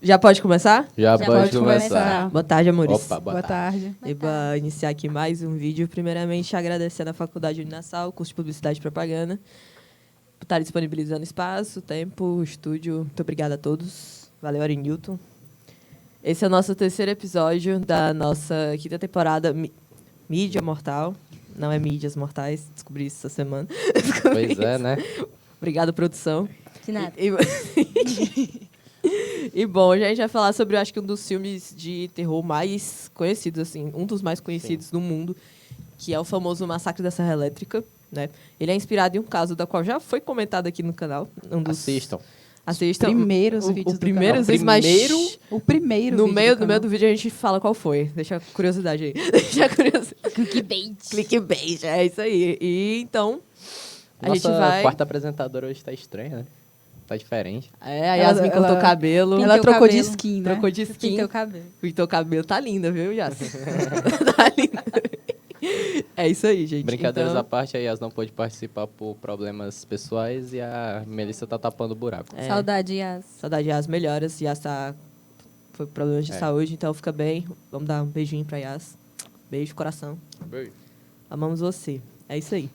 Já pode começar? Já pode começar. Boa tarde, amores. Opa, Boa tarde. E para iniciar aqui mais um vídeo, primeiramente agradecendo à Faculdade Uninasal, curso de Publicidade e Propaganda, por estar disponibilizando espaço, tempo, estúdio. Muito obrigada a todos. Valeu, Ari Newton. Esse é o nosso terceiro episódio da nossa quinta temporada Mídia Mortal. Não é Mídias Mortais, descobri isso essa semana. Pois é, né? Obrigado, produção. De nada. E bom, a gente vai falar sobre, eu acho que um dos filmes de terror mais conhecidos, assim, um dos mais conhecidos do mundo, que é o famoso Massacre da Serra Elétrica, né? Ele é inspirado em um caso da qual já foi comentado aqui no canal. Assistam. Assistam. Primeiros vídeos o primeiro, do canal. mas O primeiro no vídeo meio, do no meio canal. do vídeo a gente fala qual foi. Deixa a curiosidade aí. Deixa a curiosidade. Clickbait. Clickbait, é isso aí. E então, a Nossa gente vai... quarta apresentadora hoje tá estranha, né? Tá diferente. É, a Yasmin cortou o cabelo. Ela Pintei o trocou de cabelo. skin, né? Trocou de skin. Pintei o cabelo. Pintou o cabelo. Tá linda, viu, Yasmin? Tá linda. É isso aí, gente. Brincadeiras Então, à parte, a Yas não pôde participar por problemas pessoais e a Melissa tá tapando o buraco. É. Saudade, Yas. Saudade de Yas melhoras. Yas tá... Foi problemas de saúde, então fica bem. Vamos dar um beijinho pra Yas. Beijo, coração. Amamos você. É isso aí.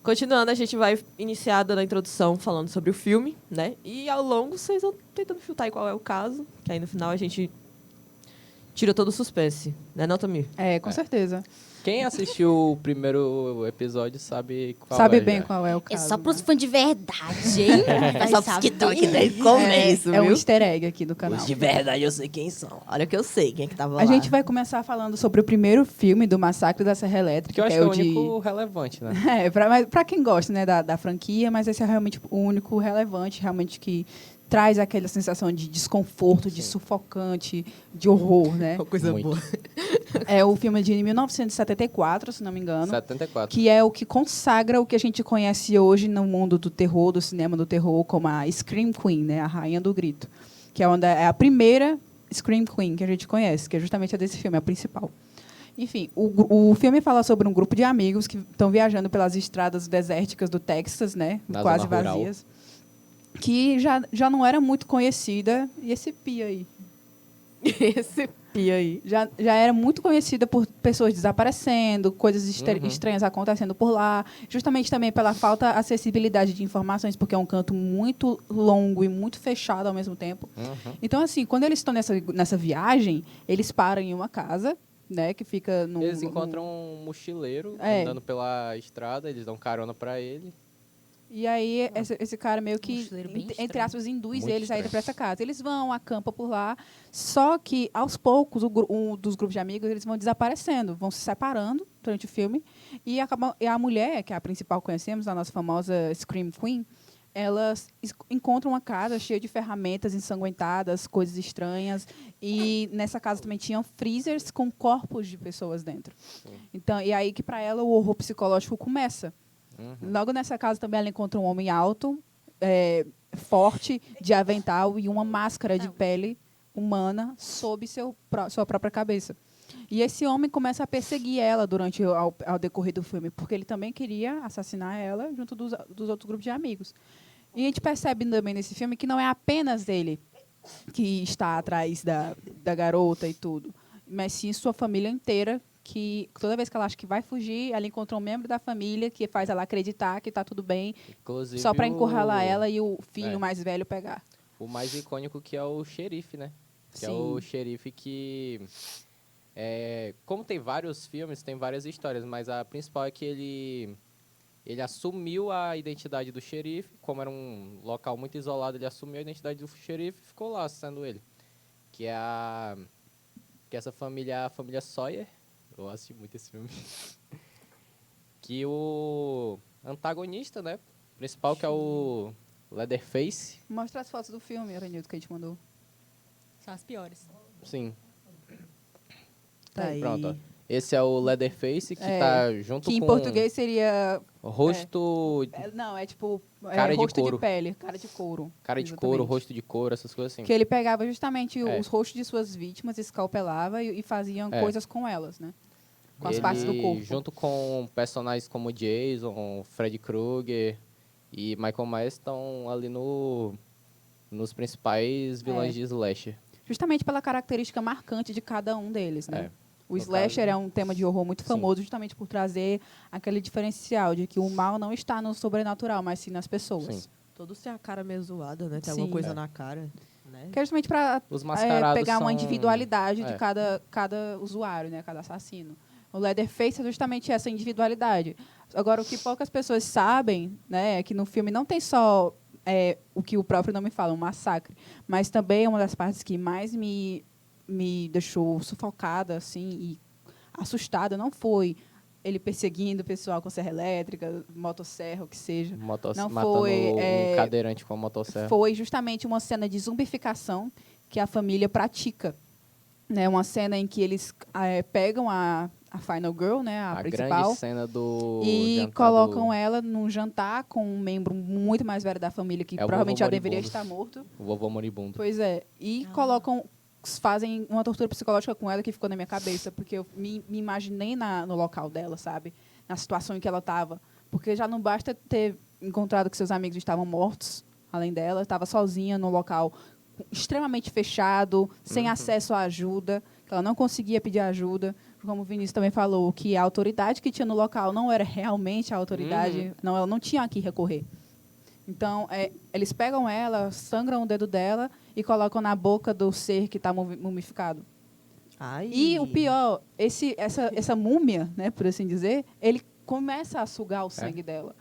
Continuando, a gente vai iniciar dando a introdução falando sobre o filme, né? E ao longo vocês vão tentando filtrar aí qual é o caso, que aí no final a gente tira todo o suspense, né, não, Tamir? É, com certeza. Quem assistiu o primeiro episódio sabe qual Sabe é bem já. qual é o É caso. só pros né? fãs de verdade, hein? É só pros que estão aqui desde o começo, É um viu? easter egg aqui do canal. Os de verdade eu sei quem são. Olha que eu sei quem é que tava lá. A gente vai começar falando sobre o primeiro filme do Massacre da Serra Elétrica, Que eu acho é que é o o de... único relevante, né? É, pra quem gosta, né, da franquia, mas esse é realmente o único relevante, realmente que traz aquela sensação de desconforto, de sufocante, de horror, né? Uma coisa Muito. boa. É o filme de 1974, se não me engano. 74. Que é o que consagra o que a gente conhece hoje no mundo do terror, do cinema do terror, como a Scream Queen, né, a rainha do grito, que é a primeira Scream Queen que a gente conhece, que é justamente a desse filme, a principal. Enfim, o filme fala sobre um grupo de amigos que estão viajando pelas estradas desérticas do Texas, né, Na quase zona rural. vazias, que já não era muito conhecida, e esse pia aí, Esse pia aí. já era muito conhecida por pessoas desaparecendo, coisas estranhas acontecendo por lá, justamente também pela falta de acessibilidade de informações, porque é um canto muito longo e muito fechado ao mesmo tempo. Então, assim, quando eles estão nessa viagem, eles param em uma casa, né, que fica no... Eles encontram um mochileiro É. andando pela estrada, eles dão carona pra ele. E aí, esse cara meio que, mochileiro bem entre estranho. aspas, induz Muito eles a ir estranho. para essa casa. Eles vão, acampam por lá, só que, aos poucos, um dos grupos de amigos eles vão desaparecendo, vão se separando durante o filme, e a mulher, que é a principal que conhecemos, a nossa famosa Scream Queen, elas encontram uma casa cheia de ferramentas ensanguentadas, coisas estranhas, e nessa casa também tinham freezers com corpos de pessoas dentro. Então, e aí que, para ela, o horror psicológico começa. Logo nessa casa também ela encontra um homem alto, forte, de avental e uma máscara de pele humana sob sua própria cabeça. E esse homem começa a perseguir ela durante ao decorrer do filme, porque ele também queria assassinar ela junto dos outros grupos de amigos. E a gente percebe também nesse filme que não é apenas ele que está atrás da garota e tudo, mas sim sua família inteira, que toda vez que ela acha que vai fugir, ela encontra um membro da família que faz ela acreditar que está tudo bem, Inclusive, só para encurralar ela e o filho É. mais velho pegar. O mais icônico que é o xerife, né? Que é Sim. o xerife que... como tem vários filmes, tem várias histórias, mas a principal é que ele assumiu a identidade do xerife, como era um local muito isolado, ele assumiu a identidade do xerife e ficou lá sendo ele. Que é essa família, a família Sawyer. Eu assisti muito esse filme. Que o antagonista, né? Principal, que é o Leatherface. Mostra as fotos do filme, Aranildo, que a gente mandou. São as piores. Sim. Tá aí. Pronto, ó. Esse é o Leatherface, que É, tá junto Que em com português seria... rosto, Não, é tipo Cara de rosto couro. de pele, cara de couro. cara de Exatamente. couro, rosto de couro, essas coisas assim. Que ele pegava justamente É. os rostos de suas vítimas, escalpelava e faziam É. coisas com elas, né? Com as Ele, partes do corpo. junto com personagens como Jason, Freddy Krueger e Michael Myers, estão ali nos principais vilões de slasher. Justamente pela característica marcante de cada um deles, né? É. O No slasher caso, é um tema de horror muito sim. famoso justamente por trazer aquele diferencial de que o mal não está no sobrenatural, mas sim nas pessoas. Sim. Todos têm a cara meio zoada, né? Tem Sim. alguma coisa É. na cara, né? Que é justamente para Os mascarados pegar uma são- individualidade de É. cada usuário, né? Cada assassino. O Leatherface é justamente essa individualidade. Agora, o que poucas pessoas sabem, né, é que no filme não tem só o que o próprio nome fala, um massacre, mas também é uma das partes que mais me deixou sufocada, assim, e assustada. Não foi ele perseguindo o pessoal com serra elétrica, motosserra, o que seja. Não Matando foi, um cadeirante com a motosserra. Foi justamente uma cena de zumbificação que a família pratica. Né? Uma cena em que eles pegam a Final Girl, né, a principal, grande cena do e jantar colocam ela num jantar com um membro muito mais velho da família, que É o provavelmente já vovô deveria moribundo. estar morto. O vovô moribundo. Pois é. E fazem uma tortura psicológica com ela que ficou na minha cabeça, porque eu me imaginei no local dela, sabe? Na situação em que ela estava. Porque já não basta ter encontrado que seus amigos estavam mortos, além dela, estava sozinha no local extremamente fechado, sem acesso à ajuda, que ela não conseguia pedir ajuda. Como o Vinícius também falou, que a autoridade que tinha no local não era realmente a autoridade, não, ela não tinha a que recorrer. Então, eles pegam ela, sangram o dedo dela e colocam na boca do ser que está mumificado. Ai. E o pior, essa múmia, né, por assim dizer, ele começa a sugar o sangue dela.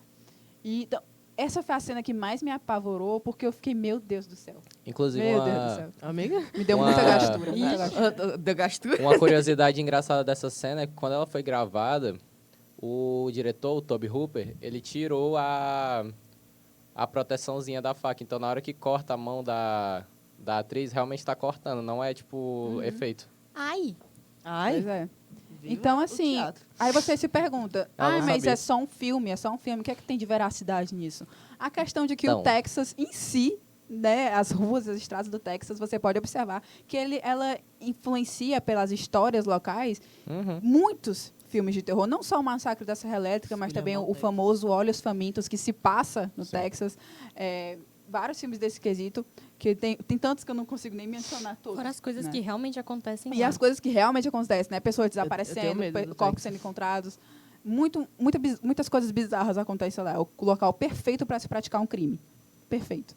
E então, essa foi a cena que mais me apavorou, porque eu fiquei, meu Deus do céu. Inclusive, Meu Deus do céu. Amiga? Me deu Uma- muita gastura. Muita gastura. Deu gastura? uma curiosidade engraçada dessa cena é que quando ela foi gravada, o diretor, o Tobe Hooper, ele tirou a proteçãozinha da faca. Então, na hora que corta a mão da atriz, realmente está cortando. Não é, tipo, efeito. Ai, Ai. Pois é. Viva Então, o assim, teatro. aí você se pergunta, Ela não mas sabia. é só um filme, o que é que tem de veracidade nisso? A questão de que o Então. Texas em si, né, as ruas, as estradas do Texas, você pode observar que ela influencia pelas histórias locais muitos filmes de terror, não só o Massacre da Serra Elétrica, mas Filha também o Maltese. famoso Olhos Famintos, que se passa no Texas. Vários filmes desse quesito, que tem tantos que eu não consigo nem mencionar todos. fora as coisas né? que realmente acontecem E lá. as coisas que realmente acontecem, né? Pessoas tenho desaparecendo, medo do corpos Texas. sendo encontrados. Muitas coisas bizarras acontecem lá. É o local perfeito para se praticar um crime. Perfeito.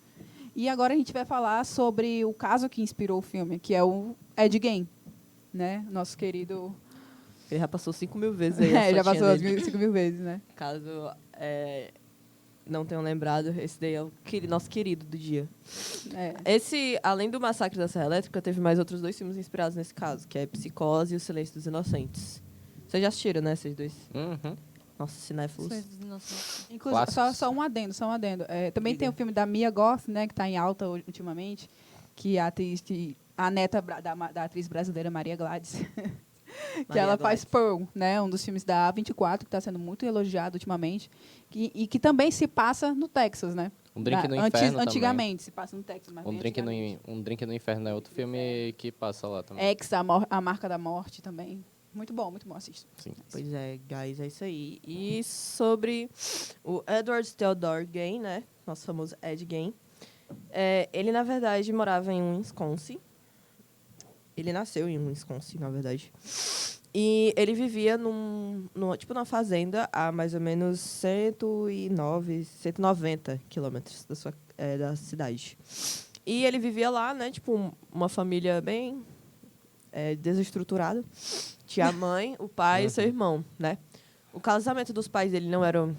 E agora a gente vai falar sobre o caso que inspirou o filme, que é o Ed Gein, né? Nosso querido... Ele já passou 5.000 vezes aí. a já fotinha passou as dele. 5.000 vezes, né? Caso não tenham lembrado, esse daí é o nosso querido do dia. É. Esse, além do Massacre da Serra Elétrica, teve mais outros 2 filmes inspirados nesse caso, que é Psicose e O Silêncio dos Inocentes. Vocês já assistiram, né, esses dois? Uhum. Nossa, cinéfilos. Coisas inocentes. Inclusive, Clássicos. só um adendo. Também Diga. tem o filme da Mia Goth, né, que está em alta ultimamente, que a atriz, a neta da atriz brasileira Maria Gladys, que Maria ela Gladys. faz Pearl, né, um dos filmes da A24, que está sendo muito elogiado ultimamente, e que também se passa no Texas, né? Um Drink no Inferno Antigamente se passa no Texas, mas também. bem Um Drink no Inferno é outro filme que passa lá também. X, a Marca da Morte também. Muito bom, assista. Sim. Pois é, guys, é isso aí. E sobre o Edward Theodore Gein, né? Nosso famoso Ed Gein. Ele, na verdade, morava em Wisconsin. Ele nasceu em Wisconsin, na verdade. E ele vivia numa fazenda a mais ou menos 190 quilômetros da cidade. E ele vivia lá, né? Tipo, uma família bem desestruturada. Tinha a mãe, o pai e seu irmão, né? O casamento dos pais dele não era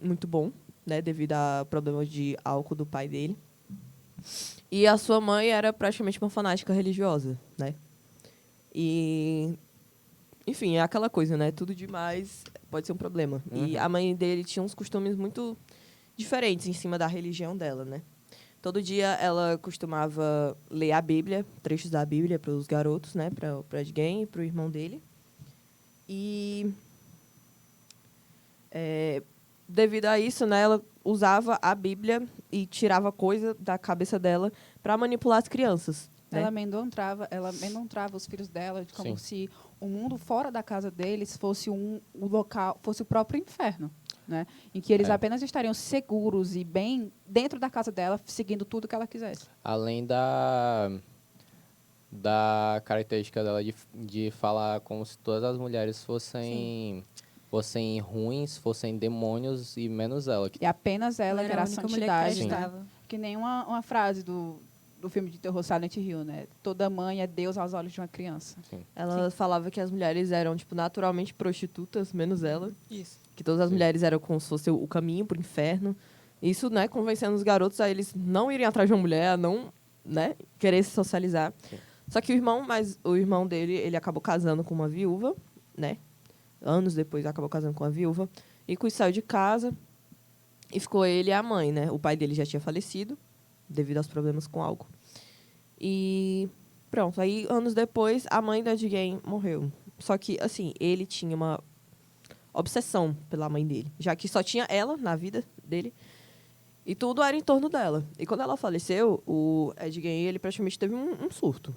muito bom, né? Devido a problemas de álcool do pai dele. E a sua mãe era praticamente uma fanática religiosa, né? E... Enfim, é aquela coisa, né? Tudo demais pode ser um problema. E a mãe dele tinha uns costumes muito diferentes em cima da religião dela, né? Todo dia ela costumava ler a Bíblia, trechos da Bíblia para os garotos, né? Para o Ed Gein e para o irmão dele. E devido a isso, né? Ela usava a Bíblia e tirava coisa da cabeça dela para manipular as crianças. Né? Ela amedrontava os filhos dela de como Sim. se o mundo fora da casa deles fosse o próprio inferno. né? Em que eles É. apenas estariam seguros e bem dentro da casa dela, seguindo tudo que ela quisesse. Além da característica dela de falar como se todas as mulheres fossem ruins, fossem demônios e menos ela. E apenas ela que era a a única mulher que santidade, né? prestava. Que nem uma frase do filme de terror Silent Hill, né? Toda mãe é Deus aos olhos de uma criança. Ela falava que as mulheres eram, tipo, naturalmente prostitutas, menos ela. Isso. Que todas as Sim. mulheres eram como se fosse o caminho pro inferno. Isso, né, convencendo os garotos a eles não irem atrás de uma mulher, a não, né, querer se socializar. Sim. Só que o irmão dele, ele acabou casando com uma viúva, né? Anos depois acabou casando com uma viúva. E com isso saiu de casa e ficou ele e a mãe, né? O pai dele já tinha falecido devido aos problemas com álcool. E pronto, aí anos depois a mãe da Ed morreu. Só que, assim, ele tinha uma obsessão pela mãe dele, já que só tinha ela na vida dele e tudo era em torno dela. E quando ela faleceu, o Ed Gein, ele praticamente teve um surto.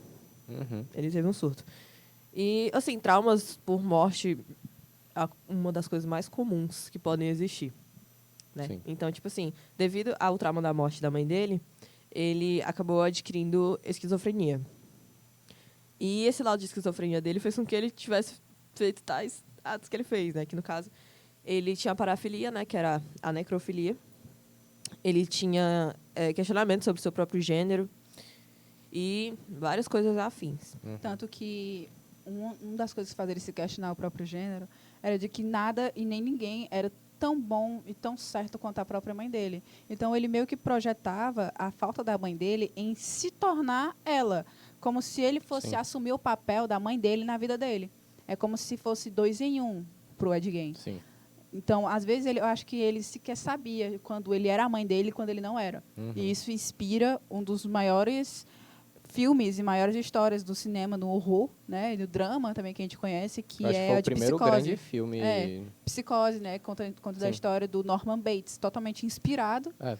Uhum. Ele teve um surto. E, assim, traumas por morte é uma das coisas mais comuns que podem existir, né? Sim. Então, tipo assim, devido ao trauma da morte da mãe dele, ele acabou adquirindo esquizofrenia. E esse lado de esquizofrenia dele fez com que ele tivesse feito tais atos que ele fez, né? Que, no caso, ele tinha parafilia, né? Que era a necrofilia. Ele tinha questionamento sobre o seu próprio gênero e várias coisas afins. Tanto que uma das coisas que fazia ele se questionar o próprio gênero era de que nada e nem ninguém era tão bom e tão certo quanto a própria mãe dele. Então, ele meio que projetava a falta da mãe dele em se tornar ela, como se ele fosse Sim. assumir o papel da mãe dele na vida dele. É como se fosse 2 em 1 pro Ed Gein. Sim. Então, às vezes, eu acho que ele sequer sabia quando ele era a mãe dele e quando ele não era. Uhum. E isso inspira um dos maiores filmes e maiores histórias do cinema, no horror, né, e do drama também que a gente conhece, que Eu acho é que foi a o de primeiro Psicose. grande filme. Psicose, né, conta da Sim. história do Norman Bates, totalmente inspirado É.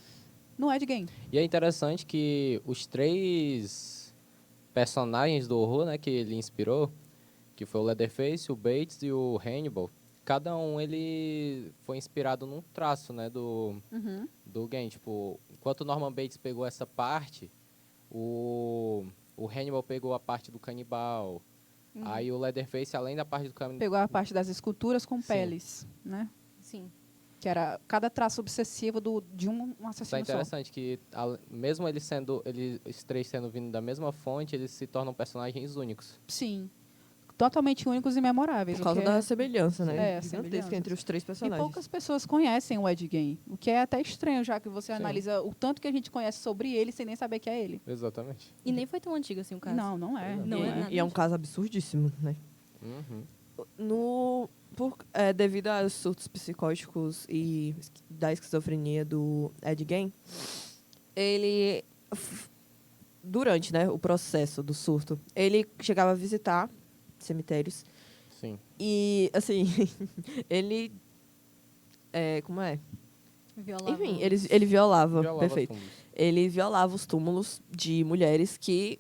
no Ed Gein. E é interessante que os 3 personagens do horror, né, que ele inspirou, que foi o Leatherface, o Bates e o Hannibal, cada um ele foi inspirado num traço, né, do Gein. Tipo, enquanto o Norman Bates pegou essa parte, o Hannibal pegou a parte do canibal. Aí o Leatherface, além da parte do canibal... Pegou a parte das esculturas com Sim. peles, né, Sim. que era cada traço obsessivo de um Isso é assassino só. interessante que, mesmo os 3 sendo vindo da mesma fonte, eles se tornam personagens únicos. Sim. Totalmente únicos e memoráveis. Por causa o que da semelhança, né? É, a Gigantesca semelhança. entre os 3 E personagens. poucas pessoas conhecem o Ed Gein, o que é até estranho, já que você Sim. analisa o tanto que a gente conhece sobre ele sem nem saber que é ele. Exatamente. E nem foi tão antigo assim o caso. Não, não é. Não é nada. E é um caso absurdíssimo, né? Uhum. Devido aos surtos psicóticos e da esquizofrenia do Ed Gein, ele, durante, né, o processo do surto, ele chegava a visitar cemitérios Sim. e, assim, ele... como é? Violava Enfim, os- ele violava, Violava perfeito. túmulos. Ele violava os túmulos de mulheres que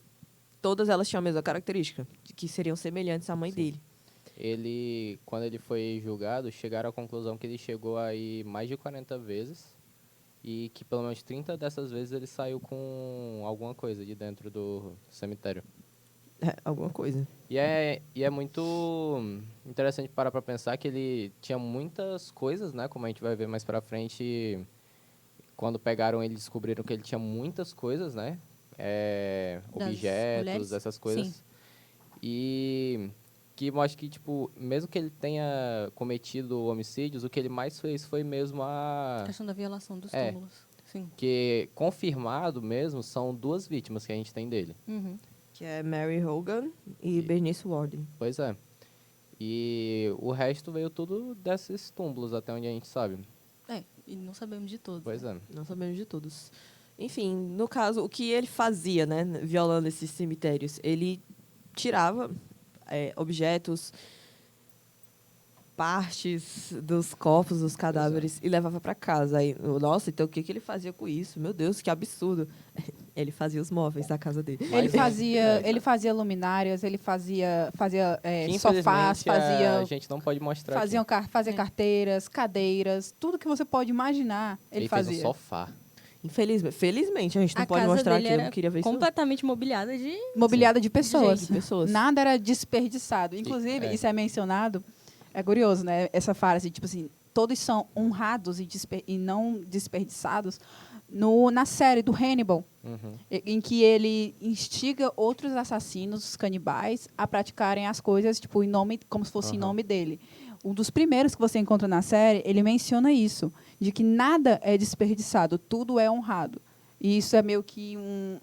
todas elas tinham a mesma característica, de que seriam semelhantes à mãe Sim. dele. Ele, quando ele foi julgado, chegaram à conclusão que ele chegou aí mais de 40 vezes e que pelo menos 30 dessas vezes ele saiu com alguma coisa de dentro do cemitério. Alguma coisa. E é muito interessante parar pra pensar que ele tinha muitas coisas, né? Como a gente vai ver mais pra frente, quando pegaram ele, descobriram que ele tinha muitas coisas, né? Das Objetos, mulheres? essas coisas. E que mostra que, tipo, mesmo que ele tenha cometido homicídios, o que ele mais fez foi mesmo A questão da violação dos É. túmulos. Sim. que confirmado mesmo são 2 vítimas que a gente tem dele. Uhum. Que é Mary Hogan e Bernice Warden. Pois é. E o resto veio tudo desses túmulos, até onde a gente sabe. E não sabemos de todos. Pois né? é. Não sabemos de todos. Enfim, no caso, o que ele fazia, né, violando esses cemitérios? Ele tirava objetos, partes dos corpos, dos cadáveres e levava para casa. Aí, nossa, então o que ele fazia com isso? Meu Deus, que absurdo. Ele fazia os móveis da casa dele. Ele fazia luminárias, ele fazia Que, sofás, infelizmente, a gente não pode mostrar aqui. fazia carteiras, cadeiras, tudo que você pode imaginar, ele fazia. Fez um sofá. Felizmente, a gente não A pode casa mostrar dele aqui, eu era não queria ver isso. completamente mobiliada de... Mobiliada de pessoas. De pessoas. Nada era desperdiçado. Inclusive, isso é mencionado, é curioso, né? Essa frase, tipo assim, todos são honrados e não desperdiçados na série do Hannibal, em que ele instiga outros assassinos canibais a praticarem as coisas tipo em nome, como se fosse em nome dele. Um dos primeiros que você encontra na série, ele menciona isso, de que nada é desperdiçado, tudo é honrado. E isso é meio que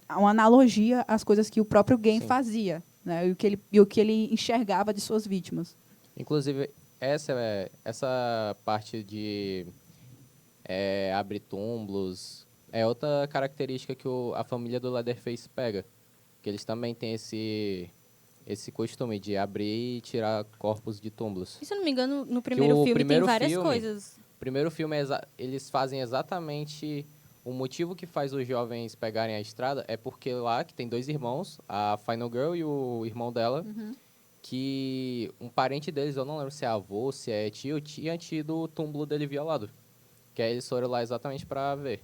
uma analogia às coisas que o próprio Gane fazia, né? E o que ele enxergava de suas vítimas. Inclusive, essa parte de abrir túmulos é outra característica que a família do Leatherface pega. Que eles também têm esse costume de abrir e tirar corpos de túmulos. E se eu não me engano, no primeiro filme tem várias coisas. O primeiro filme, eles fazem exatamente... O motivo que faz os jovens pegarem a estrada é porque lá que tem 2 irmãos, a Final Girl e o irmão dela, que um parente deles, eu não lembro se é avô, se é tio, tinha tido o túmulo dele violado. Que aí eles foram lá exatamente para ver.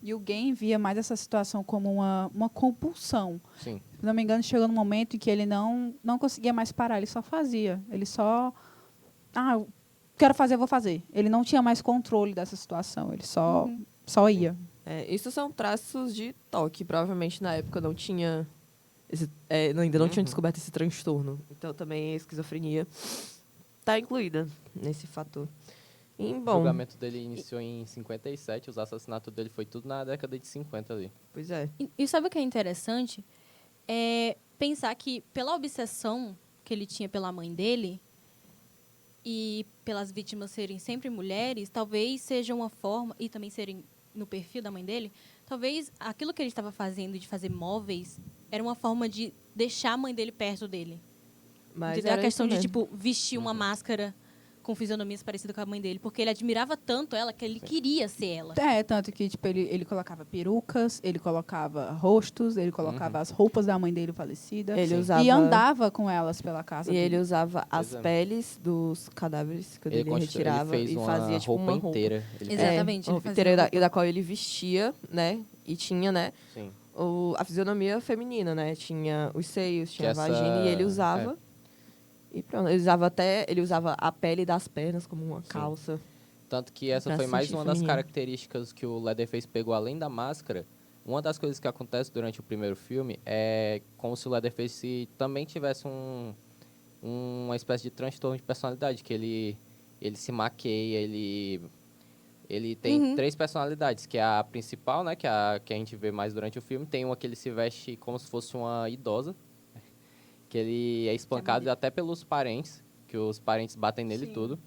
E o Gane via mais essa situação como uma compulsão. Sim. Se não me engano, chegou num momento em que ele não conseguia mais parar, ele só fazia. Ele só... eu quero fazer, eu vou fazer. Ele não tinha mais controle dessa situação, ele só ia. Isso são traços de toque. Provavelmente, na época, não tinha... ainda não tinha descoberto esse transtorno. Então, também a esquizofrenia está incluída nesse fator. E, O bom, julgamento dele iniciou em 57, os assassinatos dele foi tudo na década de 50 ali. pois é. E sabe o que é interessante? É pensar que, pela obsessão que ele tinha pela mãe dele e pelas vítimas serem sempre mulheres, talvez seja uma forma, e também serem no perfil da mãe dele, talvez aquilo que ele estava fazendo de fazer móveis era uma forma de deixar a mãe dele perto dele. Mas Entendeu? A era questão isso de, mesmo. tipo, vestir uma máscara com fisionomias parecidas com a mãe dele, porque ele admirava tanto ela que ele queria ser ela. Tanto que tipo, ele colocava perucas, ele colocava rostos, ele colocava as roupas da mãe dele falecida. Ele usava... E andava com elas pela casa E dele. ele usava as Pois é. peles dos cadáveres que ele Ele retirava fez e uma fazia tipo uma roupa. inteira. Ele fez. Exatamente, Uma ele roupa fazia inteira uma da, roupa. e da qual ele vestia, né? E tinha, né? Sim. A fisionomia feminina, né? Tinha os seios, tinha a essa- vagina e ele usava. E pronto, ele usava a pele das pernas como uma calça. Tanto que essa Pra foi se mais sentir uma das feminino. características que o Leatherface pegou além da máscara. Uma das coisas que acontece durante o primeiro filme é como se o Leatherface também tivesse uma espécie de transtorno de personalidade, que ele se maqueia, ele tem 3 personalidades, que é a principal, né, que a gente vê mais durante o filme. Tem uma que ele se veste como se fosse uma idosa, que ele é espancado até pelos parentes, que os parentes batem nele e tudo.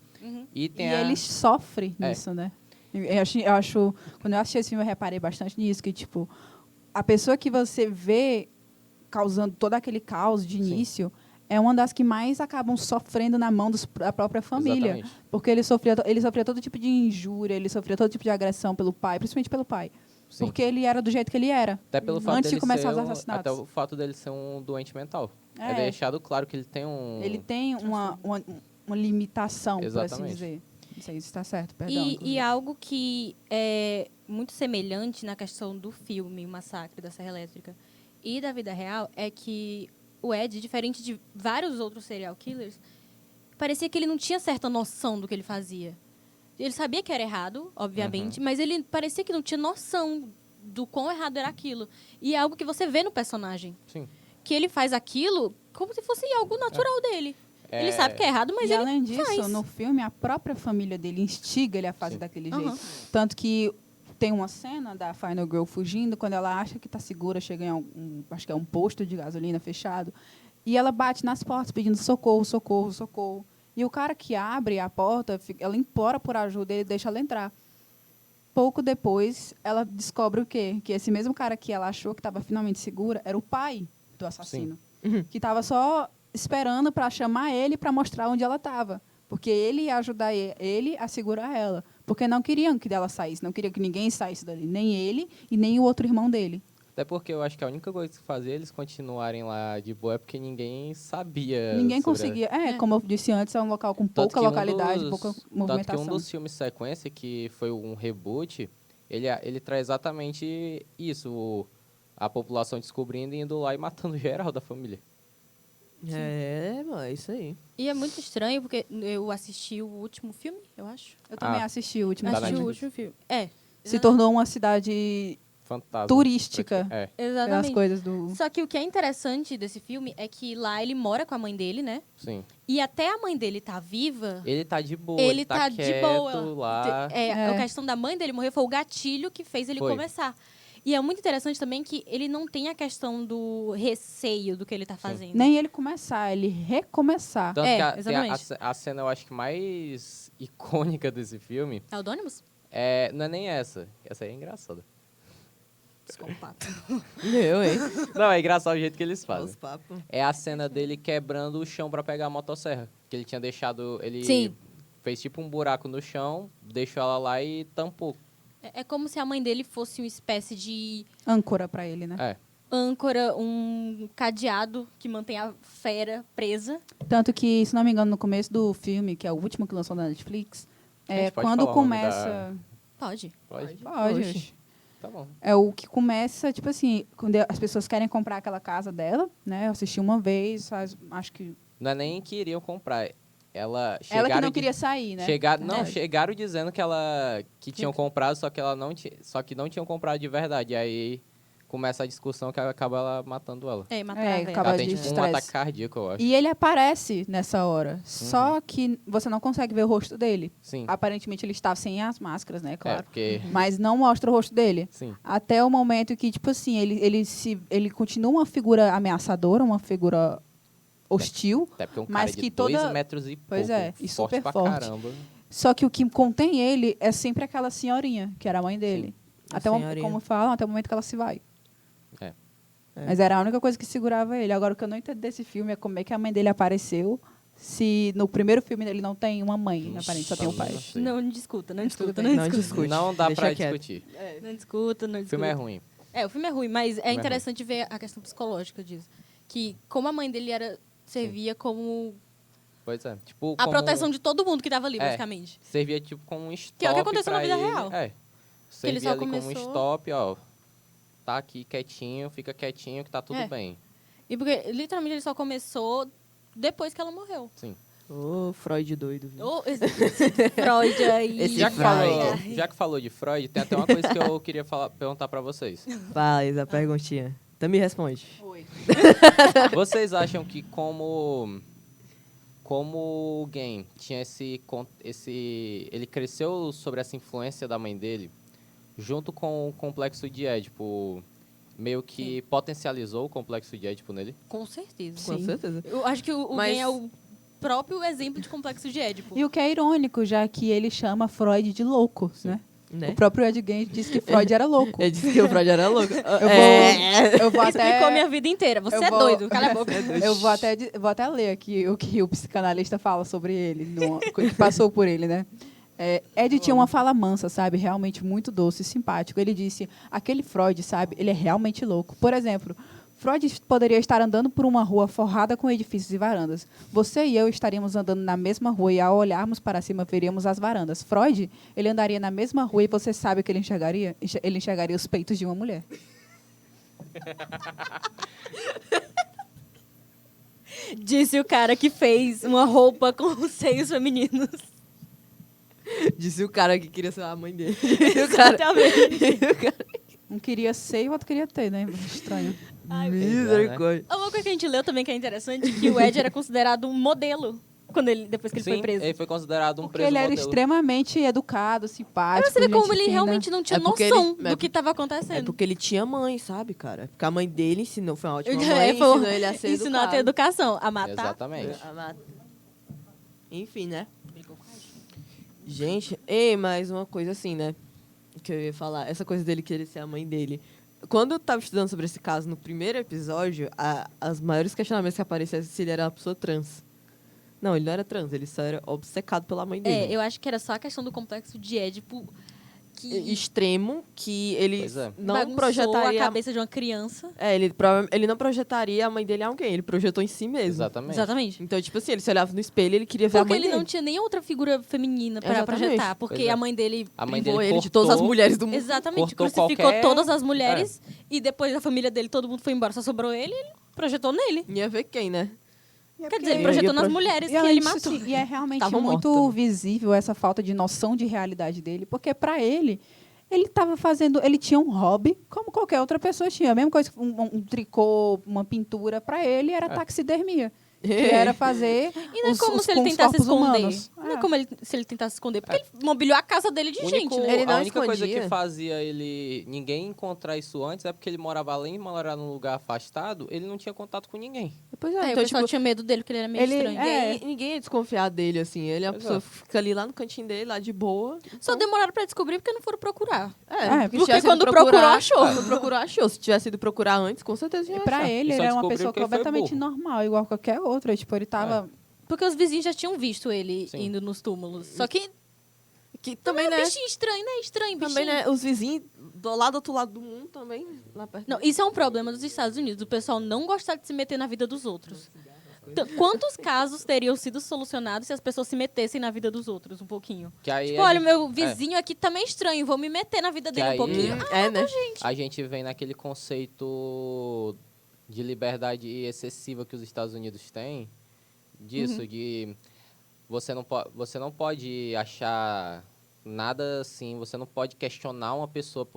E tem ele sofre nisso, né? Eu acho... Quando eu assisti esse filme, eu reparei bastante nisso, que, tipo, a pessoa que você vê causando todo aquele caos de início é uma das que mais acabam sofrendo na mão da própria família. Exatamente. Porque ele sofria todo tipo de injúria, ele sofria todo tipo de agressão pelo pai, principalmente pelo pai. Sim. Porque ele era do jeito que ele era. Até pelo fato antes de dele começar ser os assassinatos. até o fato dele ser um doente mental. É É. deixado claro que ele tem um... Ele tem uma limitação, por assim Exatamente. dizer. Não sei se está certo, perdão. E algo que é muito semelhante na questão do filme, o Massacre da Serra Elétrica, e da vida real, é que o Ed, diferente de vários outros serial killers, parecia que ele não tinha certa noção do que ele fazia. Ele sabia que era errado, obviamente, mas ele parecia que não tinha noção do quão errado era aquilo. E é algo que você vê no personagem. Sim. Que ele faz aquilo como se fosse algo natural dele. Ele sabe que é errado, mas e ele além disso, faz. no filme, a própria família dele instiga ele a fazer daquele Aham. jeito. Tanto que tem uma cena da Final Girl fugindo, quando ela acha que está segura, chega em acho que é um posto de gasolina fechado, e ela bate nas portas pedindo socorro, socorro, socorro. E o cara que abre a porta, ela implora por ajuda, ele deixa ela entrar. Pouco depois, ela descobre o quê? Que esse mesmo cara que ela achou que estava finalmente segura era o pai do assassino. Que estava só esperando para chamar ele para mostrar onde ela estava. Porque ele ia ajudar ele a segurar ela. Porque não queriam que ela saísse, não queriam que ninguém saísse dali. Nem ele e nem o outro irmão dele. Até porque eu acho que a única coisa que fazia eles continuarem lá de boa é porque ninguém sabia. Ninguém sobre conseguia. Como eu disse antes, é um local com pouca localidade, pouca Tanto que movimentação. um dos filmes sequência, que foi um reboot, ele traz exatamente isso. A população descobrindo e indo lá e matando geral da família. É, mano, é isso aí. E é muito estranho, porque eu assisti o último filme, eu acho. Eu também assisti o último Da Assisti filme. o Netflix. último filme. Se tornou uma cidade Fantasma. turística. É, pelas Exatamente. coisas do... Só que o que é interessante desse filme é que lá ele mora com a mãe dele, né? sim. E até a mãe dele tá viva, Ele tá de boa, ele tá tá de quieto boa. lá. A questão da mãe dele morrer foi o gatilho que fez ele Foi. começar. E é muito interessante também que ele não tem a questão do receio do que ele tá fazendo. Nem ele começar, ele recomeçar. Tanto que exatamente. a cena, eu acho que mais icônica desse filme, Aldônimos? não é nem essa. Essa aí é engraçada. Psicopata. Eu, hein? Não, é engraçado o jeito que eles Os fazem. papos. É a cena dele quebrando o chão pra pegar a motosserra. Que ele tinha deixado... Ele Sim. fez tipo um buraco no chão, deixou ela lá e tampou. É como se a mãe dele fosse uma espécie de Âncora pra ele, né? É. âncora, um cadeado que mantém a fera presa. Tanto que, se não me engano, no começo do filme, que é o último que lançou na Netflix, gente pode quando falar o nome começa... Pode. Pode? Pode. Oxe. Tá bom. É o que começa, tipo assim, quando as pessoas querem comprar aquela casa dela, né? Eu assisti uma vez, acho que... Não é nem que iriam comprar. Ela que Chegaram não de- queria sair, né? Chegaram dizendo que tinham comprado, só que só que não tinham comprado de verdade. E aí começa a discussão que acaba ela matando ela. Matar a velha. acaba Ela tem de tipo um estresse. ataque cardíaco, eu acho. E ele aparece nessa hora, só que você não consegue ver o rosto dele. Sim. Aparentemente ele está sem as máscaras, né? É, Claro. porque... Mas não mostra o rosto dele. Sim. Até o momento que, tipo assim, ele continua uma figura ameaçadora, uma figura hostil. Até porque um Mas cara que de 2 toda- metros e Pois pouco, é, e forte super pra forte. caramba. Só que o que contém ele é sempre aquela senhorinha, que era a mãe dele. A Até senhorinha. como falam, até o momento que ela se vai. É. Mas era a única coisa que segurava ele. Agora, o que eu não entendo desse filme é como é que a mãe dele apareceu, se no primeiro filme ele não tem uma mãe, aparentemente só tem o pai. Sim. Não discuta, não discuta, bem. não Não discuta. discute. Não dá Deixa pra quieto. discutir. Não discuta, não O discuta. filme é ruim. O filme é ruim, mas é é interessante ver a questão psicológica disso. Que como a mãe dele servia como Pois é. Tipo, a como- proteção de todo mundo que tava ali, É. basicamente. Servia tipo como um stop Que é o que aconteceu na pra vida ele. real. É. ele Servia só ali como um começou- stop, ó. Tá aqui quietinho, fica quietinho que tá tudo É. bem. E porque, literalmente, ele só começou depois que ela morreu. Sim. Ô, Freud doido. Viu? Esse Freud aí. Esse Já que, Freud. falou de Freud, tem até uma coisa que eu queria perguntar pra vocês. Faz a perguntinha. Também responde. Oi. Vocês acham que como o Gen tinha ele cresceu sobre essa influência da mãe dele, junto com o complexo de Édipo, meio que potencializou o complexo de Édipo nele? Com certeza. Com certeza. Eu acho que o Mas- Ben é o próprio exemplo de complexo de Édipo. E o que é irônico, já que ele chama Freud de louco, né? Né? O próprio Ed Gein disse que Freud era louco. Ele disse que o Freud era louco. Eu vou Explicou até... minha vida inteira. Você eu é vou- doido, cala a boca. Eu vou até ler aqui o que o psicanalista fala sobre ele, o que passou por ele, né? Ed tinha uma fala mansa, sabe? Realmente muito doce e simpático. Ele disse, aquele Freud, sabe? Ele é realmente louco. Por exemplo, Freud poderia estar andando por uma rua forrada com edifícios e varandas. Você e eu estaríamos andando na mesma rua e, ao olharmos para cima, veríamos as varandas. Freud, ele andaria na mesma rua e você sabe o que ele enxergaria? Ele enxergaria os peitos de uma mulher. Disse o cara que fez uma roupa com os seios femininos. Disse o cara que queria ser a mãe dele. Disse o cara. Exatamente. Um queria ser e o outro queria ter, né? Estranho. Misericórdia. Uma coisa que a gente leu também que é interessante, que o Ed era considerado um modelo depois que ele Sim, foi preso. ele foi considerado um Porque preso ele era modelo. extremamente educado, simpático. Pra você ver gente como ele fina. realmente não tinha É porque noção ele- do que estava É acontecendo. porque ele tinha mãe, sabe, cara? Porque a mãe dele ensinou, foi uma ótima Ele- mãe, foi- ensinou ele a ser ensinou a ter educado. educação, a matar. Exatamente. Enfim, né? Gente, ei, mais uma coisa assim, né? Que eu ia falar. Essa coisa dele querer ser a mãe dele. Quando eu tava estudando sobre esse caso no primeiro episódio, as maiores questionamentos que apareciam é se ele era uma pessoa trans. Não, ele não era trans, ele só era obcecado pela mãe dele. Eu acho que era só a questão do complexo de Édipo extremo que ele não Bagunçou projetaria a cabeça de uma criança. Ele não projetaria a mãe dele em alguém, ele projetou em si mesmo. Exatamente. Então, tipo assim, ele se olhava no espelho e ele queria ver a Porque mãe ele dele. não tinha nem outra figura feminina pra Exatamente. projetar. Porque a mãe dele privou ele cortou, de todas as mulheres do mundo. exatamente, cortou crucificou qualquer- todas as mulheres. E depois a família dele, todo mundo foi embora, só sobrou ele. Ele projetou nele. Ia ver quem, né? Quer dizer, ele projetou nas mulheres que além ele disso, matou. assim, e é realmente Tavam muito mortos também. visível essa falta de noção de realidade dele, porque para ele estava fazendo, ele tinha um hobby como qualquer outra pessoa tinha, a mesma coisa que um tricô, uma pintura, para ele era taxidermia. Que era fazer E não é como se ele com os tentasse corpos esconder. humanos. Não é como se ele tentasse esconder. Porque ele mobiliou a casa dele de gente, né? Ele não a única coisa escondia. que fazia ninguém encontrar isso antes é porque ele morava além de morar num lugar afastado, ele não tinha contato com ninguém. Pois Aí então, o pessoal tipo, tinha medo dele, porque ele era meio estranho. ninguém ia desconfiar dele, assim. Ele é uma Pois pessoa é. que fica ali lá no cantinho dele, lá de boa. Só demoraram pra descobrir porque não foram procurar. Porque porque tivesse quando ido procurou, achou. Quando procurou, achou. Se tivesse ido procurar antes, com certeza ia Para achar. ele, E só ele era uma descobriu pessoa que ele foi completamente burro. normal, igual qualquer outra. Tipo, ele tava... Porque os vizinhos já tinham visto ele Sim. indo nos túmulos. Só que Que também, né? bichinho estranho, né? Estranho, bichinho. Também, né? Os vizinhos do lado do outro lado do mundo também, lá perto. Não, isso é um problema dos Estados Unidos. O pessoal não gostar de se meter na vida dos outros. Então, quantos casos teriam sido solucionados se as pessoas se metessem na vida dos outros um pouquinho? Que aí Tipo, a olha, gente- meu vizinho aqui também é estranho, vou me meter na vida Que dele um aí- pouquinho. né? A gente vem naquele conceito de liberdade excessiva que os Estados Unidos têm, disso, de você não pode achar nada assim, você não pode questionar uma pessoa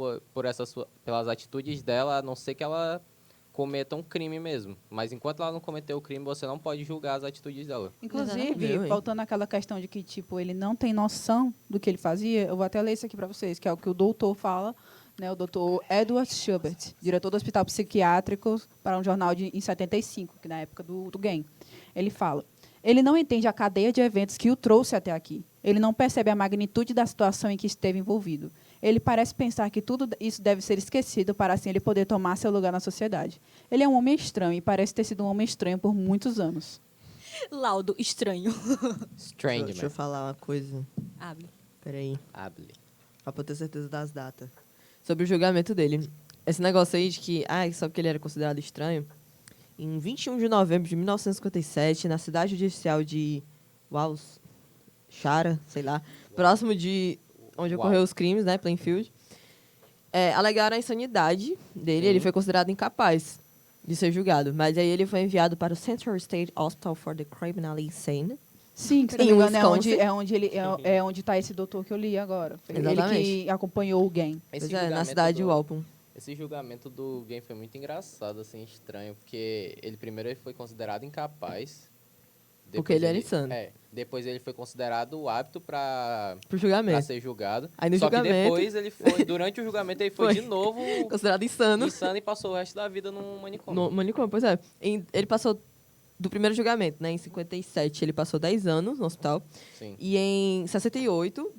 pelas atitudes dela, a não ser que ela cometa um crime mesmo. Mas enquanto ela não cometeu o crime, você não pode julgar as atitudes dela. Inclusive, Exatamente. voltando àquela questão de que, tipo, ele não tem noção do que ele fazia, eu vou até ler isso aqui para vocês, que é o que o doutor fala, né, o doutor Edward Schubert, diretor do Hospital Psiquiátrico, para um jornal em 75, que na época do game. Ele fala: ele não entende a cadeia de eventos que o trouxe até aqui. Ele não percebe a magnitude da situação em que esteve envolvido. Ele parece pensar que tudo isso deve ser esquecido para assim ele poder tomar seu lugar na sociedade. Ele é um homem estranho e parece ter sido um homem estranho por muitos anos. Laudo estranho. Strange, Deixa eu falar uma coisa. Abre. Peraí. Hable. Pra eu ter certeza das datas. Sobre o julgamento dele. Esse negócio aí de que, só porque ele era considerado estranho. Em 21 de novembro de 1957, na cidade judicial de Shara, sei lá, próximo de onde ocorreu os crimes, né, Plainfield, alegaram a insanidade dele. Sim. Ele foi considerado incapaz de ser julgado. Mas aí ele foi enviado para o Central State Hospital for the Criminally Insane. Sim, que se não Em me engano, Wisconsin. é onde está esse doutor que eu li agora. Foi ele Exatamente. que acompanhou o game. Pois na cidade de Walpole. Esse julgamento do game foi muito engraçado, assim, estranho, porque ele foi considerado incapaz. Porque ele era insano. Depois ele foi considerado apto para Pro julgamento. ser julgado. Aí no Só julgamento- que depois ele foi, durante o julgamento ele foi Foi. de novo Considerado insano. insano e passou o resto da vida num manicômio. No manicômio, pois é. Ele passou do primeiro julgamento, né? Em 57, ele passou 10 anos no hospital. Sim. E em 68,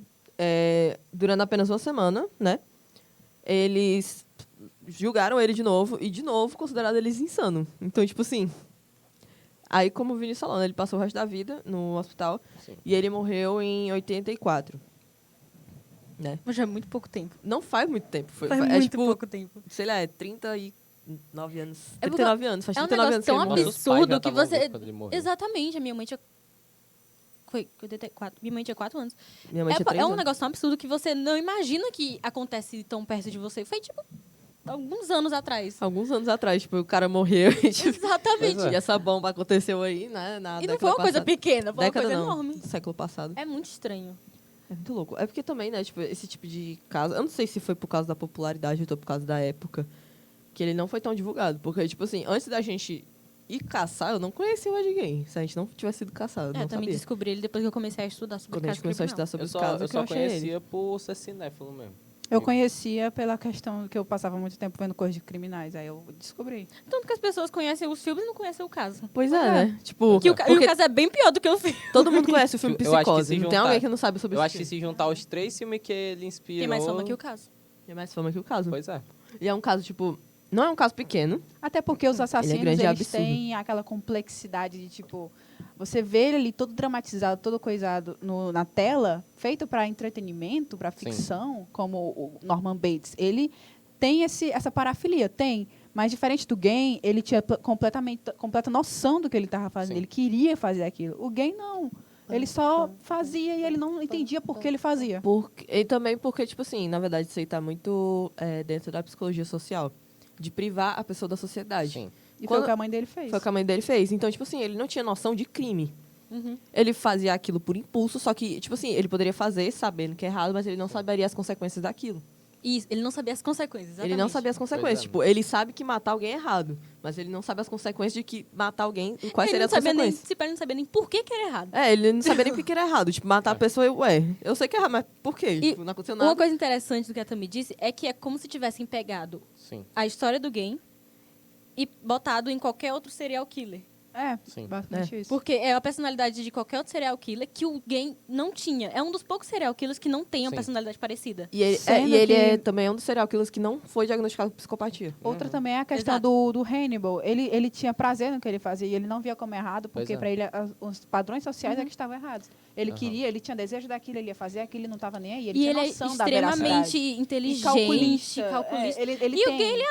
durando apenas uma semana, né? Eles julgaram ele de novo e, de novo, consideraram eles insano. Então, tipo assim... Aí, como o Vinícius falou, né, ele passou o resto da vida no hospital. Sim. E ele morreu em 84. Né? Mas já é muito pouco tempo. Não faz muito tempo. Faz muito pouco tempo. Sei lá, 39 anos. É porque 39 anos. Faz é um 39 negócio anos que ele tão morreu. Nossos pais absurdo já que estavam você... vivos quando ele morreu. Exatamente, a minha mãe tinha... Foi 84. Minha mãe tinha 4 anos. Minha mãe tinha 3 É um anos. negócio tão absurdo que você não imagina que acontece tão perto de você. Foi, tipo, alguns anos atrás. Alguns anos atrás, tipo, o cara morreu e, tipo, Exatamente. Pois é. e essa bomba aconteceu aí, né? Na E não década foi uma coisa passada. pequena, foi uma Década coisa não, enorme. século passado. É muito estranho. É muito louco. É porque também, né, tipo, esse tipo de caso... Eu não sei se foi por causa da popularidade ou por causa da época que ele não foi tão divulgado. Porque, tipo assim, antes da gente ir caçar, eu não conhecia o Ed Gein. Se a gente não tivesse sido caçado, eu não Eu também sabia. descobri ele depois que eu comecei a estudar sobre Quando a gente caso começou a criminal. estudar sobre Eu os só, casos, eu que só eu achei ele. conhecia por ser cinéfilo mesmo. Eu conhecia pela questão que eu passava muito tempo vendo coisas de criminais. Aí eu descobri. Tanto que as pessoas conhecem os filmes e não conhecem o caso. Pois é, né? Tipo, E o porque caso é bem pior do que o filme. todo mundo conhece o filme Eu acho que Psicose. se Não tem juntar- alguém que não sabe sobre Eu esse acho que filme. se juntar os 3 filmes que ele inspirou... Tem mais fama que o caso. Tem mais fama que o caso. Pois é. E é um caso, tipo... Não é um caso pequeno. Até porque os assassinos, grande e eles absurdo. têm aquela complexidade de, tipo... Você vê ele ali todo dramatizado, todo coisado na tela, feito para entretenimento, para ficção, como o Norman Bates. Ele tem essa parafilia, tem. Mas diferente do Gain, ele tinha completa noção do que ele estava fazendo. Sim. Ele queria fazer aquilo. O Gain, não. Ele só fazia e ele não entendia por que ele fazia. E também porque, tipo assim, na verdade, isso aí tá muito dentro da psicologia social. De privar a pessoa da sociedade. Sim. E foi o que a mãe dele fez. Foi o que a mãe dele fez. Então, tipo assim, ele não tinha noção de crime. Uhum. Ele fazia aquilo por impulso, só que, tipo assim, ele poderia fazer sabendo que é errado, mas ele não saberia as consequências daquilo. Isso, ele não sabia as consequências, exatamente. Ele não sabia as consequências. Tipo, ele sabe que matar alguém é errado, mas ele não sabe as consequências de que matar alguém e quais seriam as consequências. Ele não sabia nem por que era errado. Ele não sabia nem por que era errado. Tipo, matar a pessoa, eu sei que é errado, mas por quê? E Tipo, não aconteceu nada. uma coisa interessante do que a Tami disse é que é como se tivessem pegado Sim. a história do Gain e botado em qualquer outro serial killer. Sim. Basicamente isso. Porque é a personalidade de qualquer outro serial killer que o Gain não tinha. É um dos poucos serial killers que não tem uma Sim. personalidade parecida. E ele, Sendo ele que- é também um dos serial killers que não foi diagnosticado com psicopatia. Outra também é a questão Exato. do Hannibal. Ele tinha prazer no que ele fazia e ele não via como errado, porque Pois é. para ele os padrões sociais é que estavam errados. Ele queria, ele tinha desejo daquilo, ele ia fazer aquilo, ele não estava nem aí. Ele E tinha ele é noção da extremamente veracidade. inteligente, calculista. calculista. Ele E o tem. Gain,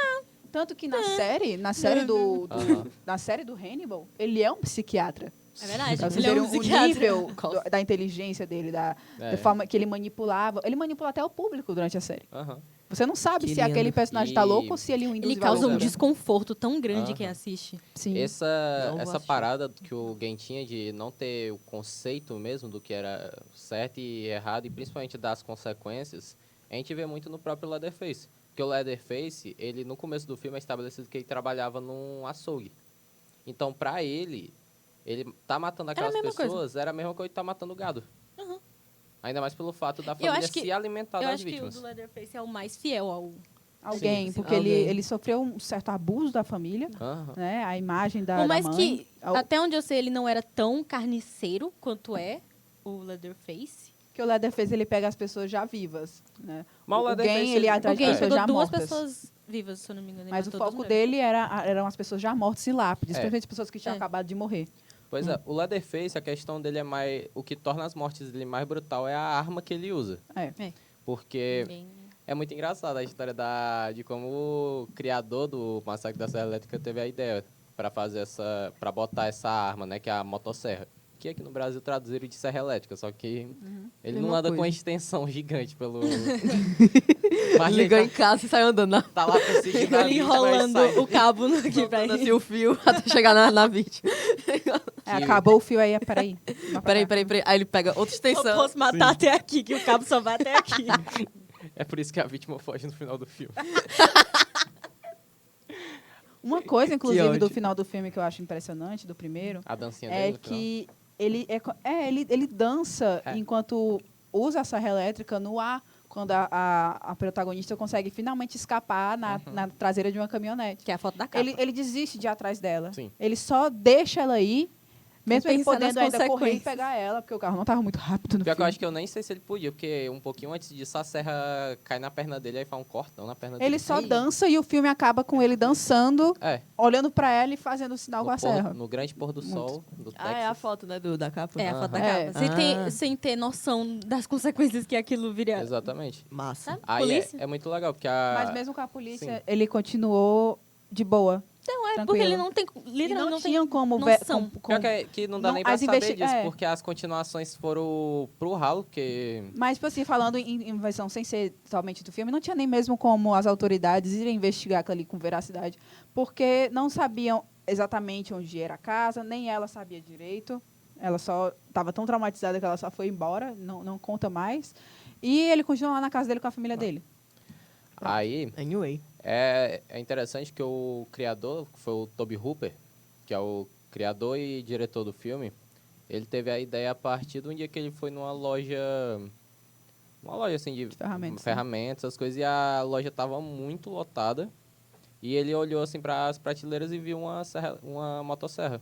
Tanto que na série na série do Hannibal, ele é um psiquiatra. É verdade. Pra vocês Ele é verem um o psiquiatra. nível da inteligência dele, da forma que ele manipulava. Ele manipula até o público durante a série. Aham. Você não sabe Que se aquele lindo. personagem está E louco ou se ele o induz Ele à causa um loucura. desconforto tão grande Aham. quem assiste. Sim. Não vou Essa assistir. parada que o Gain tinha de não ter o conceito mesmo do que era certo e errado, e principalmente das consequências, a gente vê muito no próprio Leatherface. Porque o Leatherface, ele no começo do filme é estabelecido que ele trabalhava num açougue. Então, pra ele tá matando Era a aquelas mesma pessoas, era a mesma coisa que tá matando gado. Uhum. Ainda mais pelo fato da família acho que- se alimentar Eu das acho que o vítimas. do Leatherface é o mais fiel ao... Alguém, Sim, porque alguém. ele sofreu um certo abuso da família, Aham. né? A imagem da, Por mais da mãe. que, até onde eu sei, ele não era tão carniceiro quanto é o Leatherface. Que o Leatherface, ele pega as pessoas já vivas, né? Mas o o Leatherface, Gain, ele ele- atrás de Alguém pessoas pegou já duas mortas. pessoas vivas, se eu não me engano. ele Mas o matou foco duas mulheres. dele eram as pessoas já mortas e lápides, É. principalmente pessoas que tinham É. acabado de morrer. Pois é, o Leatherface, a questão dele é mais... O que torna as mortes dele mais brutal é a arma que ele usa. Porque Ninguém- é muito engraçada a história de como o criador do Massacre da Serra Elétrica teve a ideia para botar essa arma, né, que é a motosserra. Que aqui no Brasil traduziram de serra elétrica, só que ele não Mesma anda com uma coisa. extensão gigante pelo... Mas Ligou ele em casa e saiu andando tá lá conseguindo Ele enrolando o cabo aqui pra soltando ir. assim o fio até chegar na vítima. Acabou o fio aí, peraí. Peraí. Aí ele pega outra Eu extensão. posso matar até aqui, que o cabo só vai até aqui. É por isso que a vítima foge no final do filme. Uma coisa, inclusive, do ódio. final do filme que eu acho impressionante, do primeiro, A dancinha é dele no final. que ele dança É. enquanto usa a serra elétrica no ar, quando a protagonista consegue finalmente escapar na traseira de uma caminhonete. Que é a foto da capa. Ele desiste de ir atrás dela. Sim. Ele só deixa ela ir, mesmo ele pensar nas podendo ainda correr e consequências. pegar ela, porque o carro não estava muito rápido no Pior que eu filme. acho que eu nem sei se ele podia, porque um pouquinho antes disso a serra cai na perna dele, aí faz um cortão na perna dele. Ele só Ih. dança e o filme acaba com ele dançando, É, olhando pra ela e fazendo o sinal com a serra. no grande pôr do sol do Texas. Ah, é a foto, né, da capa? É, a foto da É. capa. Ah. Sem ter noção das consequências que aquilo viria. Exatamente. Massa. Sabe? Aí Polícia? é muito legal, porque a... Mas mesmo com a polícia, Sim. ele continuou de boa. Então, é Tranquilo. porque ele não tem. E Literalmente não não tem tinham como... noção. Pior que não dá não, nem pra as saber investi- disso, é. porque as continuações foram pro ralo, porque... Mas, tipo assim, falando em invenção sem ser totalmente do filme, não tinha nem mesmo como as autoridades irem investigar aquilo ali com veracidade, porque não sabiam exatamente onde era a casa, nem ela sabia direito. Ela só estava tão traumatizada que ela só foi embora, não conta mais. E ele continua lá na casa dele com a família dele. Aí Anyway. é interessante que o criador, que foi o Toby Hooper, que é o criador e diretor do filme, ele teve a ideia a partir de um dia que ele foi numa loja assim de ferramentas, essas coisas, e a loja estava muito lotada. E ele olhou assim para as prateleiras e viu uma motosserra.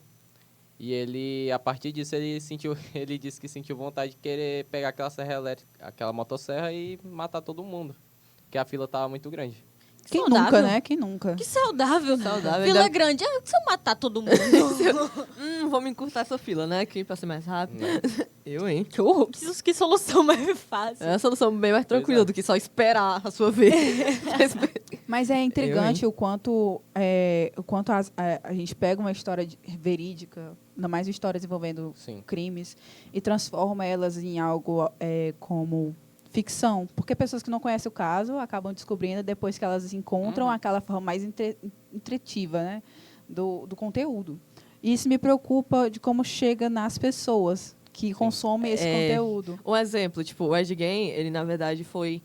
E ele, a partir disso, ele disse que sentiu vontade de querer pegar aquela serra elétrica, aquela motosserra e matar todo mundo, porque a fila estava muito grande. Quem saudável. nunca, né? Quem nunca? Que saudável. Saudável. Fila Ainda- grande. Se eu matar todo mundo. Vamos encurtar essa fila, né? Aqui pra ser mais rápido. Eu, hein? Que horror. Que solução mais fácil. É uma solução bem mais tranquila Pois é. do que só esperar a sua vez. Mas é intrigante o quanto a gente pega uma história verídica, ainda mais histórias envolvendo Sim. crimes, e transforma elas em algo como ficção. Porque pessoas que não conhecem o caso acabam descobrindo depois que elas encontram aquela forma mais entretiva, né, do conteúdo. E isso me preocupa de como chega nas pessoas que consomem esse conteúdo. Um exemplo, tipo, o Ed Gein, ele na verdade foi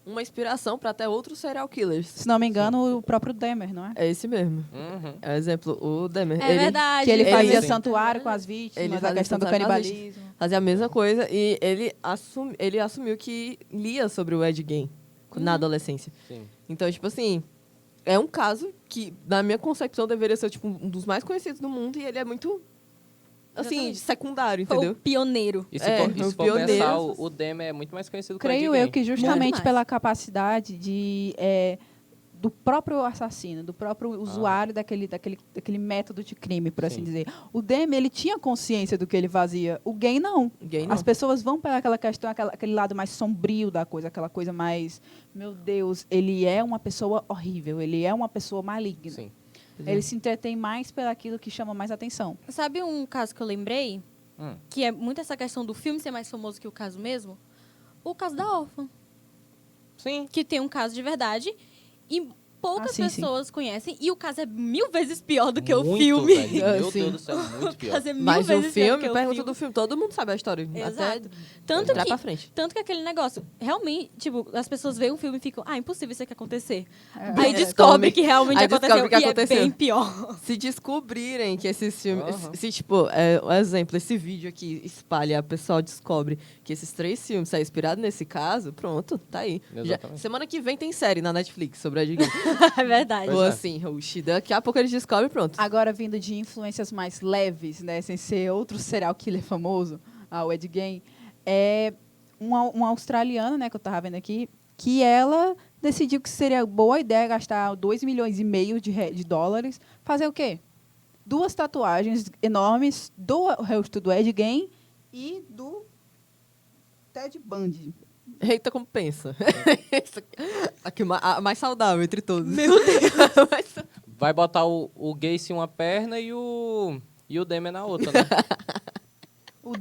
uma inspiração para até outros serial killers. Se não me engano, o próprio Dahmer, não é? É esse mesmo. Uhum. É o exemplo, o Dahmer. É verdade. Que ele fazia Sim. santuário com as Ele vítimas, a fazia questão do santuário com as canibalismo. Fazia a mesma coisa e ele assumiu que lia sobre o Ed Gein na adolescência. Sim. Então, tipo assim, é um caso que, na minha concepção, deveria ser tipo, um dos mais conhecidos do mundo e ele é muito, assim, Exatamente. secundário, Foi entendeu? o pioneiro. E se É, for, e o se for pioneiro. pensar, o Dahmer é muito mais conhecido que o Ed Creio Gein. eu que justamente mais. pela capacidade do próprio assassino, do próprio usuário daquele método de crime, por assim Sim. dizer. O Dahmer, ele tinha consciência do que ele fazia. O Gein, não. Gein, não. As pessoas vão para aquela questão, aquele lado mais sombrio da coisa, aquela coisa mais... Meu Deus, ele é uma pessoa horrível, ele é uma pessoa maligna. Sim. Ele se entretém mais pelaquilo que chama mais atenção. Sabe um caso que eu lembrei? Hum. Que é muito essa questão do filme ser mais famoso que o caso mesmo? O caso da órfã. Sim. Que tem um caso de verdade e poucas sim, sim. pessoas conhecem. E o caso é 1000 vezes pior do que o Muito, filme. velho. Meu Sim. Deus do céu, muito O pior. caso é 1000 Mas o vezes pior do filme, que o pergunta filme. do filme, todo mundo sabe a história. Exato. Até Tanto entrar que, pra frente. tanto que aquele negócio, realmente, tipo, as pessoas veem o filme e ficam, impossível isso aqui acontecer. É. Aí descobre que realmente Aí aconteceu descobre que e aconteceu. é bem pior. Se descobrirem que esses filmes... Aham. Se, tipo, um exemplo, esse vídeo aqui espalha, a pessoa descobre que esses 3 filmes são inspirados nesse caso, pronto, tá aí. Exatamente. Semana que vem tem série na Netflix sobre a Ed Gein. É verdade. Ou Pois é. assim, oxi, daqui a pouco eles descobrem, pronto. Agora, vindo de influências mais leves, né, sem ser outro serial killer famoso, o Ed Gein, é uma australiana, né, que eu estava vendo aqui, que ela decidiu que seria boa ideia gastar 2,5 milhões de dólares, fazer o quê? 2 tatuagens enormes do rosto do Ed Gein e do Ted Bundy. Eita, como pensa. Essa aqui, a mais saudável entre todos. Meu Deus! Vai botar o Gacy em uma perna e o Dahmer na outra, né?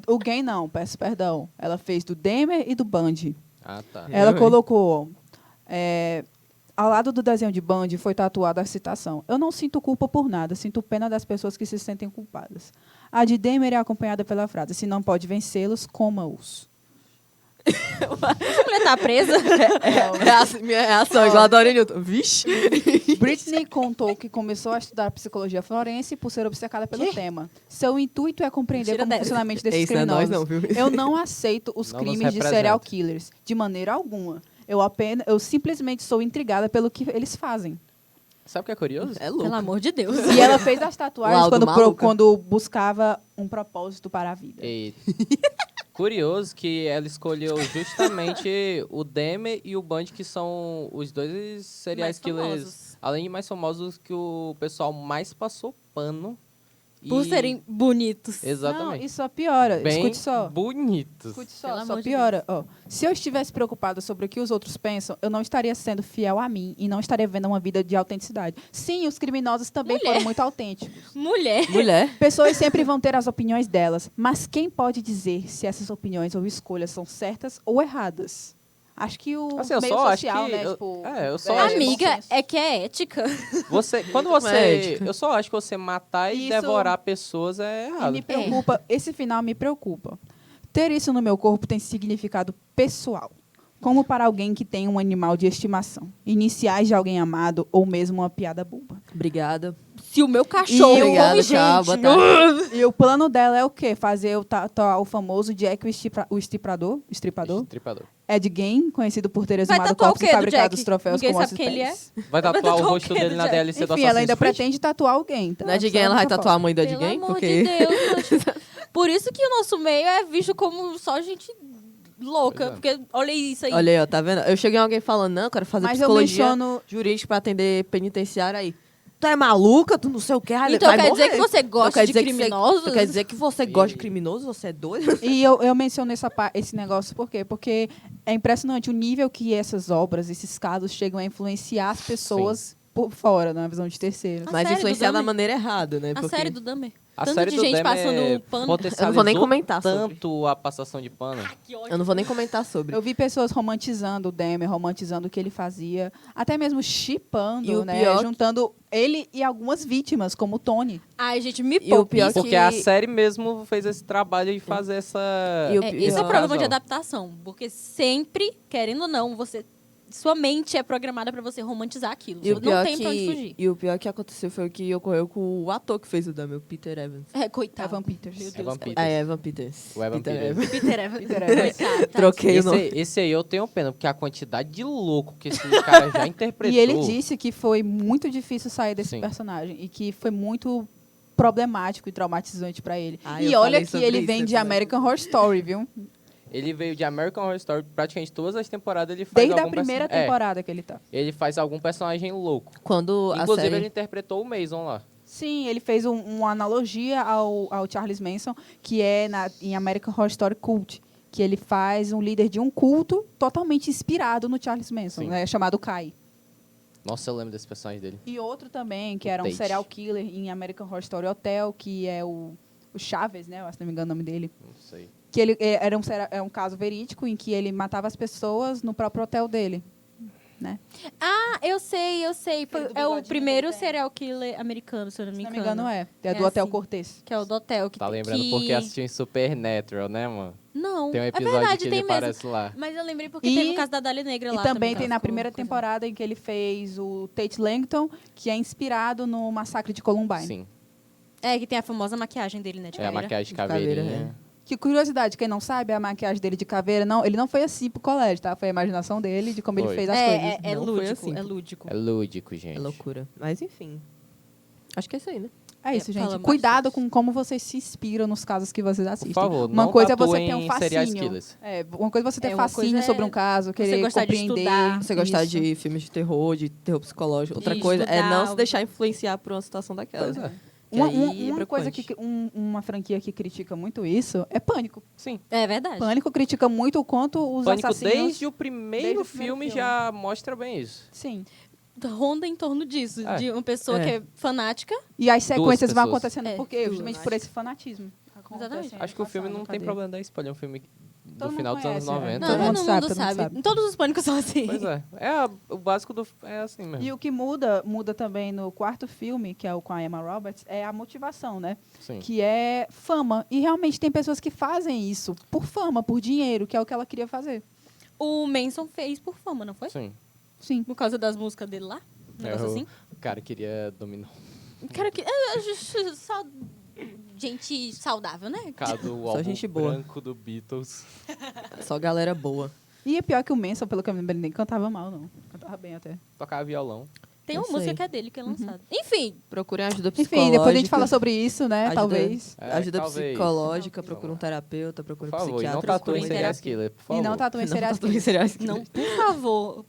O Gein não, peço perdão. Ela fez do Dahmer e do Bundy. Ah, tá. Ela hein? colocou, ao lado do desenho de Bundy foi tatuada a citação: "Eu não sinto culpa por nada, sinto pena das pessoas que se sentem culpadas." A de Dahmer é acompanhada pela frase: "Se não pode vencê-los, coma-os." Essa mulher tá presa? Minha reação, igual a Dory Newton. Vixe! Britney contou que começou a estudar psicologia forense por ser obcecada pelo tema. Seu intuito é compreender Mentira como o dessa. funcionamento desses Isso não é nós criminosos. não, viu? Eu não aceito os Não nos crimes de representa. serial killers, de maneira alguma. Eu simplesmente sou intrigada pelo que eles fazem. Sabe o que é curioso? É louco. Pelo amor de Deus. E ela fez as tatuagens Laudo maluca. quando buscava um propósito para a vida. E curioso que ela escolheu justamente o Dahmer e o Bundy, que são os dois serial Mais killers, famosos. além de mais famosos, que o pessoal mais passou pano. Por serem bonitos. Exatamente. Não, isso só piora. Bem Escute só. bonitos. Escute Pelo só amor de piora. Ó, se eu estivesse preocupada sobre o que os outros pensam, eu não estaria sendo fiel a mim e não estaria vivendo uma vida de autenticidade. Sim, os criminosos também Mulher. foram muito autênticos. Mulher. Mulher. Pessoas sempre vão ter as opiniões delas, mas quem pode dizer se essas opiniões ou escolhas são certas ou erradas? Acho que o Assim, eu meio só acho social, que né? eu- Tipo, eu só bom acho- Amiga, senso. é que é ética. Quando Como você. é ética? Eu só acho que você matar e Isso- devorar pessoas é E errado. me preocupa, esse final me preocupa. Ter isso no meu corpo tem significado pessoal. Como para alguém que tem um animal de estimação. Iniciais de alguém amado ou mesmo uma piada boba. Obrigada. Se o meu cachorro Obrigada, come tchau, gente... boa tarde. E o plano dela é o quê? Fazer o famoso Jack o estripador? Estripador. Ed Gein, conhecido por ter Vai exumado tatuar o corpos e quê do fabricado Jack? os troféus Ninguém com sabe ossos quem ele é? pés. Vai tatuar o tatuar o rosto quê dele do na Jack? DLC do Enfim, ela ainda Assassin's Creed? pretende tatuar alguém. Tá? Na Ed Só Gein, ela vai uma tatuar a mãe da Ed Pelo Gein? amor Porque... de Deus, Nath. Por isso que o nosso meio é visto como só gente louca, Pois é. porque olha isso aí. Olha aí, ó, tá vendo? Eu cheguei em alguém falando, não, eu quero fazer Mas eu psicologia menciono... jurídica pra atender penitenciário aí. Tu é maluca? Tu não sei o quê. Aí Então vai quer dizer morrer. que você gosta quer de dizer que criminosos? Tu quer dizer que você gosta de criminoso? Você é doido? E eu menciono esse negócio por quê? Porque é impressionante o nível que essas obras, esses casos, chegam a influenciar as pessoas por fora, na visão de terceiros. A Mas série do influenciar da Dahmer? maneira errada, né? A Porque... série do Dahmer. A Tanto série de do gente Dahmer passando pano. potencializou Eu não vou nem comentar sobre. tanto a passação de pano. Que ódio. Eu não vou nem comentar sobre. Eu vi pessoas romantizando o Dahmer, romantizando o que ele fazia, até mesmo E shippando, o né? pior- Juntando ele e algumas vítimas, como o Tony. Ai, gente, me E o poupe. pior Isso, Porque a série mesmo fez esse trabalho de fazer essa... E o esse é o pior- problema de razão. adaptação. Porque sempre, querendo ou não, sua mente é programada pra você romantizar aquilo. E o Não pior tem pra onde fugir. E o pior que aconteceu foi o que ocorreu com o ator que fez o Dahmer, o Peter Evans. É, coitado. Evan Peters. Meu Deus. Evan Peters. Ah, é Evan Peters. O Evan Peter Peters. Evans. Peter Evans. Peter Evans. Coitado, Troquei o nome. Esse aí eu tenho pena, porque a quantidade de louco que esse cara já interpretou... E ele disse que foi muito difícil sair desse Sim. personagem e que foi muito problemático e traumatizante pra ele. Ah, E eu olha falei que sobre ele isso vem de episódio. American Horror Story, viu? Ele veio de American Horror Story, praticamente todas as temporadas ele faz Desde a algum primeira perso- temporada que ele tá. ele faz algum personagem louco. Quando a Inclusive, série... ele interpretou o Mason lá. Sim, ele fez uma analogia ao Charles Manson, que é em American Horror Story Cult, que ele faz um líder de um culto totalmente inspirado no Charles Manson, Sim. né, chamado Kai. Nossa, eu lembro desse personagem dele. E outro também, que O era um Tate. serial killer em American Horror Story Hotel, que é o Chaves, né? Se não me engano o nome dele. Não sei. Que ele era um caso verídico em que ele matava as pessoas no próprio hotel dele. Né? Ah, eu sei. Aquele do É o bigodinho primeiro que ele tem. serial killer americano, se eu não Se me não engano. me engano, é. É do É Hotel assim. Cortez. Que é o do hotel. Que Tá tem- lembrando que... porque assistiu em Supernatural, né, mano? Não, Tem um é episódio verdade, que tem ele mesmo. aparece lá. Mas eu lembrei porque E- teve o caso da Dália Negra E lá. também que tem ela na ficou primeira coisa. temporada em que ele fez o Tate Langton, que é inspirado no massacre de Columbine. Sim. É, que tem a famosa maquiagem dele, né? De É a caveira. maquiagem de De caveira, caveirinha. Que curiosidade, quem não sabe, a maquiagem dele de caveira, não, ele não foi assim pro colégio, tá? Foi a imaginação dele de como Foi. ele fez as coisas. É Não foi lúdico, assim. é lúdico. É lúdico, gente. É loucura. Mas enfim. Acho que é isso aí, né? É isso, gente. fala Cuidado bastante. com como vocês se inspiram nos casos que vocês assistem. Por favor, uma não coisa é você tatuem ter um serial fascínio. killers. Uma coisa é você ter Uma coisa fascínio é sobre um caso, querer gostar de compreender. estudar. Você gostar Isso. de filmes de terror psicológico. Outra De coisa é não estudar se deixar influenciar por uma situação daquela. Pois é. Que Uma, aí uma é coisa preocupante. uma franquia que critica muito isso é Pânico. Sim. É verdade. Pânico critica muito o quanto os Pânico assassinos... desde o primeiro filme. filme já mostra bem isso. Sim. Ronda em torno disso. É. De uma pessoa É. que é fanática. E as sequências vão pessoas. acontecendo É, porque duas. justamente por esse fanatismo. Exatamente. Acho que o filme não tem problema dar spoiler. É um filme do Todo mundo final dos anos conhece, 90. Todo Não, mundo todo sabe, mundo todo mundo sabe. sabe. Todos os pânicos são assim. Pois é. O básico é assim mesmo. E o que muda também no quarto filme, que é o com a Emma Roberts, é a motivação, né? Sim. Que é fama. E realmente tem pessoas que fazem isso por fama, por dinheiro, que é o que ela queria fazer. O Manson fez por fama, não foi? Sim. Sim. Por causa das músicas dele lá? Um negócio assim? O cara queria dominar Cara, que. Só gente saudável, né? o cara do Só álbum gente boa. branco do Beatles. Só galera boa. E é pior que o Manson, pelo que eu me lembro, ele nem cantava mal, não. Cantava bem até. Tocava violão. Tem É uma isso música aí. que é dele, que é lançada. Enfim, Procurem ajuda psicológica. Enfim, depois a gente fala sobre isso, né? Ajuda- Talvez. Ajuda talvez. psicológica, Vamos procura um lá. terapeuta, Por procura um favor, e não psiquiatra. tatuem procurem serial terapia. killer, por favor. E não tatuem Não serial tatuem killer. serial killer. não,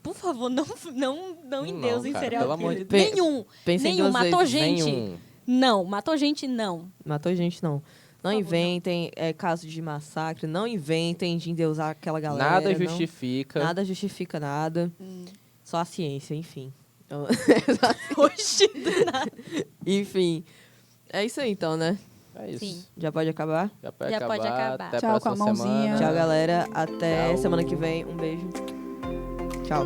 por favor, não em Não, Deus em cara, serial pelo amor killer. de Deus. Nenhum. Pensem Nenhum. duas Matou vezes. gente. Nenhum. Não. Matou gente, não. Matou gente, não. Não favor, inventem casos de massacre, não inventem de endeusar aquela galera. Nada não- justifica. Nada justifica nada. Só a ciência, enfim. Então, Oxi, do nada. enfim. É isso aí então, né? É isso. Sim. Já pode acabar? Já pode Já acabar. pode acabar. Até a Tchau, com a próxima mãozinha. semana. Tchau, galera. Até Tchau. semana que vem. Um beijo. Tchau.